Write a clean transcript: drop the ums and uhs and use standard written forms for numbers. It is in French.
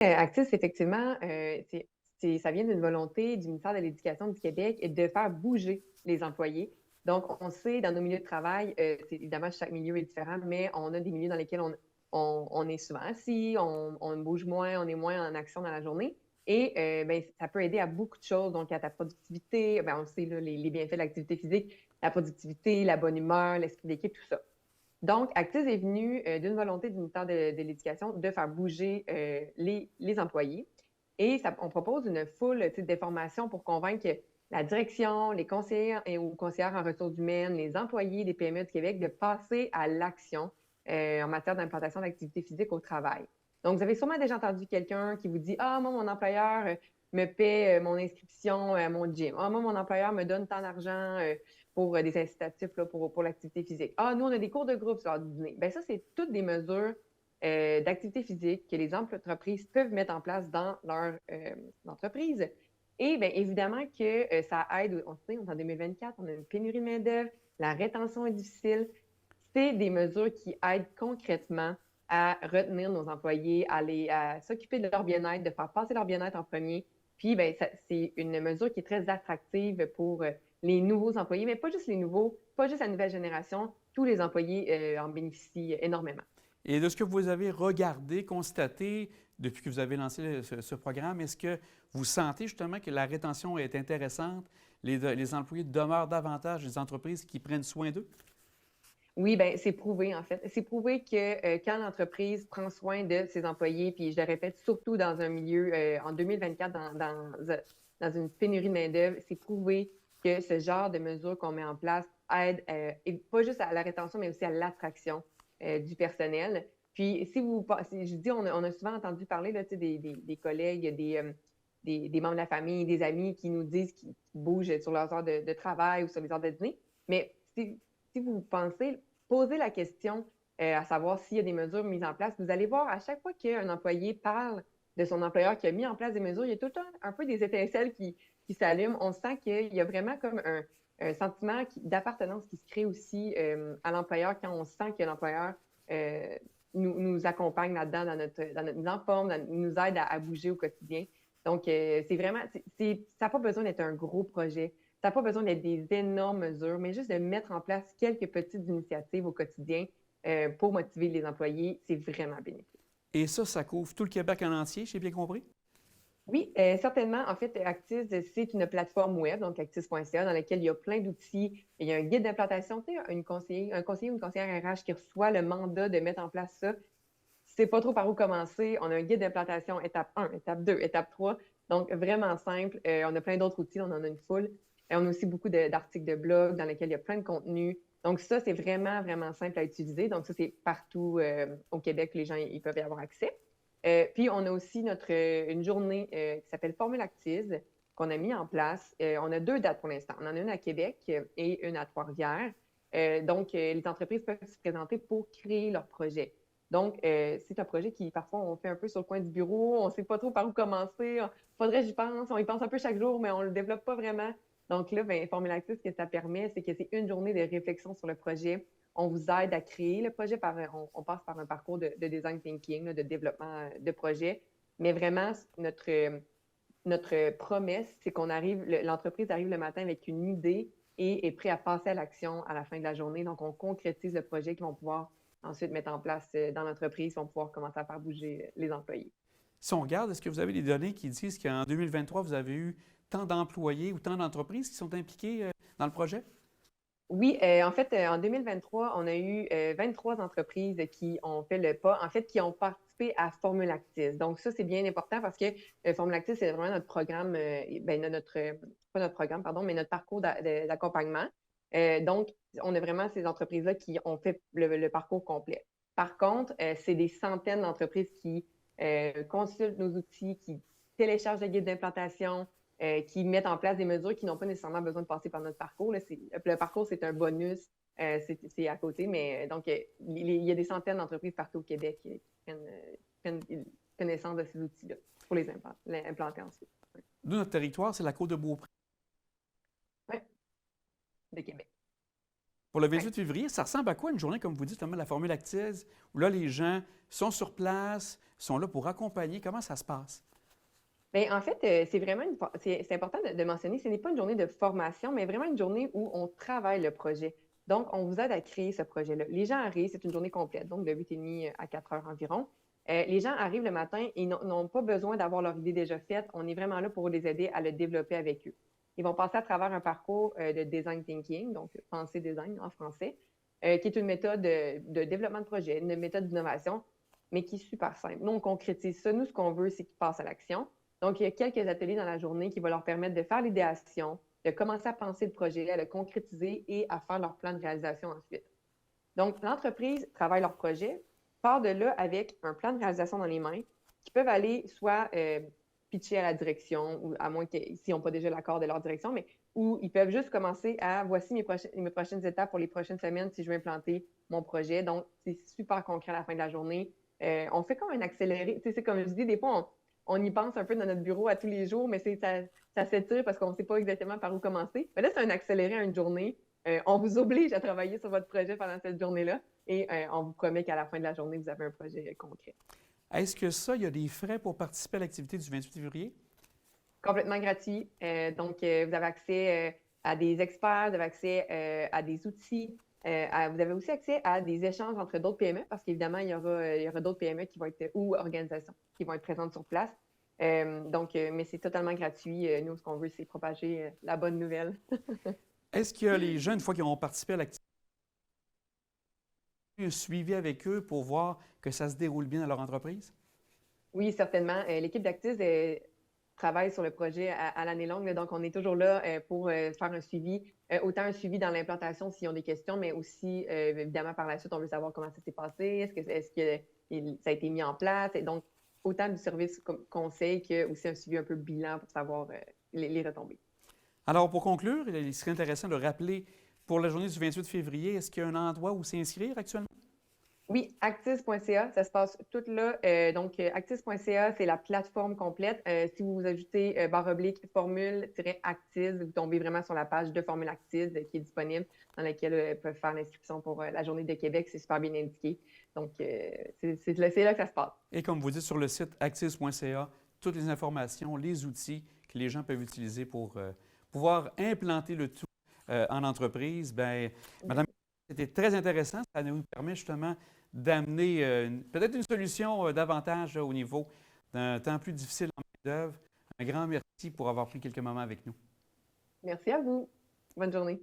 Actis, effectivement, ça vient d'une volonté du ministère de l'Éducation du Québec de faire bouger les employés. Donc, on sait dans nos milieux de travail, évidemment, chaque milieu est différent, mais on a des milieux dans lesquels on est souvent assis, on bouge moins, on est moins en action dans la journée. Et ben, ça peut aider à beaucoup de choses, donc à ta productivité. Ben, on sait là, les bienfaits de l'activité physique, la productivité, la bonne humeur, l'esprit d'équipe, tout ça. Donc, Actis est venu d'une volonté du ministère de l'Éducation de faire bouger les employés. Et on propose une foule de formations pour convaincre la direction, les conseillers ou conseillères en ressources humaines, les employés des PME du Québec de passer à l'action en matière d'implantation d'activité physique au travail. Donc, vous avez sûrement déjà entendu quelqu'un qui vous dit: Ah, moi, mon employeur me paie mon inscription à mon gym. Ah, moi, mon employeur me donne tant d'argent pour des incitatifs là, pour l'activité physique. Ah, nous, on a des cours de groupe sur l'heure du dîner. Bien, ça, c'est toutes des mesures d'activité physique que les entreprises peuvent mettre en place dans leur entreprise. Et bien, évidemment que ça aide, on sait, on est en 2024, on a une pénurie de main-d'œuvre, la rétention est difficile. C'est des mesures qui aident concrètement à retenir nos employés, à s'occuper de leur bien-être, de faire passer leur bien-être en premier. Puis, ben, c'est une mesure qui est très attractive pour les nouveaux employés, mais pas juste les nouveaux, pas juste la nouvelle génération, tous les employés en bénéficient énormément. Et de ce que vous avez regardé, constaté depuis que vous avez lancé ce programme, est-ce que vous sentez justement que la rétention est intéressante? Les employés demeurent davantage des entreprises qui prennent soin d'eux? Oui, bien, c'est prouvé, en fait. C'est prouvé que quand l'entreprise prend soin de ses employés, puis je le répète, surtout dans un milieu, en 2024, dans une pénurie de main-d'œuvre, c'est prouvé que ce genre de mesures qu'on met en place aide, et pas juste à la rétention, mais aussi à l'attraction du personnel. Puis, je dis, on a souvent entendu parler là, des collègues, des membres de la famille, des amis qui nous disent qu'ils bougent sur leurs heures de travail ou sur les heures de dîner. Mais si vous pensez, posez la question à savoir s'il y a des mesures mises en place. Vous allez voir, à chaque fois qu'un employé parle de son employeur qui a mis en place des mesures, il y a tout le temps un peu des étincelles qui s'allument. On sent qu'il y a vraiment comme un sentiment d'appartenance qui se crée aussi à l'employeur quand on sent que l'employeur euh, nous accompagne là-dedans dans notre mise en forme, nous aide à bouger au quotidien. Donc, c'est vraiment, ça n'a pas besoin d'être un gros projet. Ça n'a pas besoin d'être des énormes mesures, mais juste de mettre en place quelques petites initiatives au quotidien pour motiver les employés, c'est vraiment bénéfique. Et ça couvre tout le Québec en entier, j'ai bien compris? Oui, certainement. En fait, Actis, c'est une plateforme web, donc actis.ca, dans laquelle il y a plein d'outils. Il y a un guide d'implantation, tu sais, un conseiller ou une conseillère RH qui reçoit le mandat de mettre en place ça. Si ne sais pas trop par où commencer, on a un guide d'implantation étape 1, étape 2, étape 3. Donc, vraiment simple. On a plein d'autres outils, on en a une foule. Et on a aussi beaucoup d'articles de blog dans lesquels il y a plein de contenu. Donc, ça, c'est vraiment, vraiment simple à utiliser. Donc, ça, c'est partout au Québec, les gens ils peuvent y avoir accès. Puis, on a aussi une journée qui s'appelle Formule Actise qu'on a mis en place. On a 2 dates pour l'instant. On en a une à Québec et une à Trois-Rivières. Donc, les entreprises peuvent se présenter pour créer leur projet. Donc, c'est un projet qui, parfois, on fait un peu sur le coin du bureau. On ne sait pas trop par où commencer. Faudrait que j'y pense. On y pense un peu chaque jour, mais on ne le développe pas vraiment. Donc là, ben, Formule Active, ce que ça permet, c'est que c'est une journée de réflexion sur le projet. On vous aide à créer le projet. On passe par un parcours de design thinking, là, de développement de projet. Mais vraiment, notre promesse, c'est l'entreprise arrive le matin avec une idée et est prêt à passer à l'action à la fin de la journée. Donc, on concrétise le projet qu'ils vont pouvoir ensuite mettre en place dans l'entreprise, ils vont pouvoir commencer à faire bouger les employés. Si on regarde, est-ce que vous avez des données qui disent qu'en 2023, vous avez eu tant d'employés ou tant d'entreprises qui sont impliquées dans le projet? Oui, en fait, en 2023, on a eu 23 entreprises qui ont fait le pas, en fait, qui ont participé à Formule Actis. Donc, ça, c'est bien important parce que Formule Actis, c'est vraiment notre programme, pas notre programme, pardon, mais notre parcours d'accompagnement. Donc, on a vraiment ces entreprises-là qui ont fait le parcours complet. Par contre, c'est des centaines d'entreprises qui consultent nos outils, qui téléchargent le guide d'implantation, qui mettent en place des mesures qui n'ont pas nécessairement besoin de passer par notre parcours. Là, le parcours, c'est un bonus, c'est à côté, mais donc, il y a des centaines d'entreprises partout au Québec qui prennent connaissance de ces outils-là pour les implanter ensuite. Nous, notre territoire, c'est la Côte de Beaupré. Oui, de Québec. Pour le Ouais. 28 février, ça ressemble à quoi une journée, comme vous dites, justement, la formule Actiz, où là, les gens sont sur place, sont là pour accompagner. Comment ça se passe? Bien, en fait, c'est vraiment c'est important de mentionner, ce n'est pas une journée de formation, mais vraiment une journée où on travaille le projet. Donc, on vous aide à créer ce projet-là. Les gens arrivent, c'est une journée complète, donc de 8h30 à 4 heures environ. Les gens arrivent le matin et n'ont pas besoin d'avoir leur idée déjà faite. On est vraiment là pour les aider à le développer avec eux. Ils vont passer à travers un parcours de design thinking, donc penser design en français, qui est une méthode de développement de projet, une méthode d'innovation, mais qui est super simple. Nous, on concrétise ça. Nous, ce qu'on veut, c'est qu'ils passent à l'action. Donc, il y a quelques ateliers dans la journée qui vont leur permettre de faire l'idéation, de commencer à penser le projet, à le concrétiser et à faire leur plan de réalisation ensuite. Donc, l'entreprise travaille leur projet, part de là avec un plan de réalisation dans les mains qui peuvent aller soit pitcher à la direction, ou à moins s'ils n'ont pas déjà l'accord de leur direction, mais où ils peuvent juste commencer à voici mes prochaines étapes pour les prochaines semaines si je veux implanter mon projet. Donc, c'est super concret à la fin de la journée. On fait comme un accéléré. Tu sais, c'est comme je dis, des fois, on y pense un peu dans notre bureau à tous les jours, mais ça s'étire parce qu'on ne sait pas exactement par où commencer. Mais là, c'est un accéléré à une journée. On vous oblige à travailler sur votre projet pendant cette journée-là et on vous promet qu'à la fin de la journée, vous avez un projet concret. Est-ce que ça, il y a des frais pour participer à l'activité du 28 février? Complètement gratuit. Donc, vous avez accès à des experts, vous avez accès à des outils. Vous avez aussi accès à des échanges entre d'autres PME parce qu'évidemment, il y aura d'autres PME qui vont être ou organisations qui vont être présentes sur place. Mais c'est totalement gratuit. Nous, ce qu'on veut, c'est propager la bonne nouvelle. Est-ce que les gens, une fois qu'ils ont participé à l'activité, un suivi avec eux pour voir que ça se déroule bien dans leur entreprise? Oui, certainement. L'équipe d'Actis travaille sur le projet à l'année longue, là, donc on est toujours là pour faire un suivi, autant un suivi dans l'implantation s'ils ont des questions, mais aussi, évidemment, par la suite, on veut savoir comment ça s'est passé, est-ce que ça a été mis en place, et donc autant du service conseil que aussi un suivi un peu bilan pour savoir les retombées. Alors, pour conclure, il serait intéressant de rappeler pour la journée du 28 février, est-ce qu'il y a un endroit où s'inscrire actuellement? Oui, actis.ca, ça se passe tout là. Actis.ca, c'est la plateforme complète. Si vous ajoutez /formule-actis, vous tombez vraiment sur la page de Formule Actis qui est disponible, dans laquelle ils peuvent faire l'inscription pour la Journée de Québec. C'est super bien indiqué. Donc, c'est là que ça se passe. Et comme vous dites sur le site actis.ca, toutes les informations, les outils que les gens peuvent utiliser pour pouvoir implanter le tout en entreprise. Bien, Madame, c'était très intéressant. Ça nous permet justement d'amener peut-être une solution davantage au niveau d'un temps plus difficile en main-d'œuvre. Un grand merci pour avoir pris quelques moments avec nous. Merci à vous. Bonne journée.